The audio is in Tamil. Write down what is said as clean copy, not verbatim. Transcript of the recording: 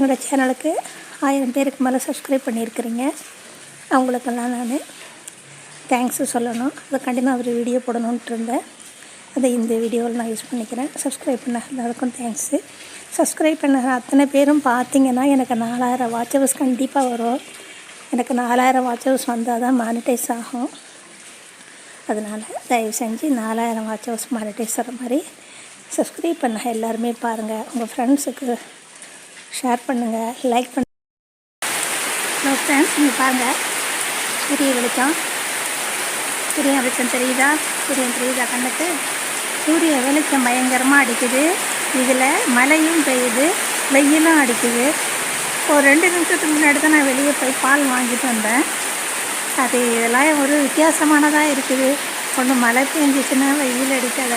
என்னோடய சேனலுக்கு 1000 பேருக்கு மேலே சப்ஸ்கிரைப் பண்ணியிருக்கிறீங்க. அவங்களுக்கெல்லாம் நான் தேங்க்ஸு சொல்லணும். அதுக்காண்டி நான் ஒரு வீடியோ போடணுன்ட்டு இருந்தேன். அதை இந்த வீடியோவில் நான் யூஸ் பண்ணிக்கிறேன். சப்ஸ்கிரைப் பண்ண எல்லாருக்கும் தேங்க்ஸு. சப்ஸ்கிரைப் பண்ண அத்தனை பேரும் பார்த்தீங்கன்னா எனக்கு 4000 வாட்ச் ஹவர்ஸ் கண்டிப்பாக வரும். எனக்கு 4000 வாட்ச் ஹவர்ஸ் வந்தால் தான் மானிட்டைஸ் ஆகும். அதனால் தயவு செஞ்சு 4000 வாட்ச் ஹவர்ஸ் மானிட்டைஸ் ஆகிற மாதிரி சப்ஸ்கிரைப் பண்ண எல்லாருமே பாருங்கள். உங்கள் ஃப்ரெண்ட்ஸுக்கு ஷேர் பண்ணுங்கள், லைக் பண்ணுங்கள். ஹலோ ஃப்ரெண்ட்ஸ், நீங்கள் பாருங்கள், சூரிய வெளிச்சம் தெரியுதா? சூரியன் தெரியுதா கண்ணுக்கு? சூரிய வெளிச்சம் பயங்கரமாக அடிக்குது. இதில் மழையும் பெய்யுது, வெயிலும் அடிக்குது. ஒரு 2 நிமிஷத்துக்கு முன்னாடி தான் நான் வெளியே போய் பால் வாங்கிட்டு வந்தேன். அது இதெல்லாம் ஒரு வித்தியாசமானதாக இருக்குது. ஒன்று மழை பெஞ்சிச்சுன்னா வெயில் அடிக்காது.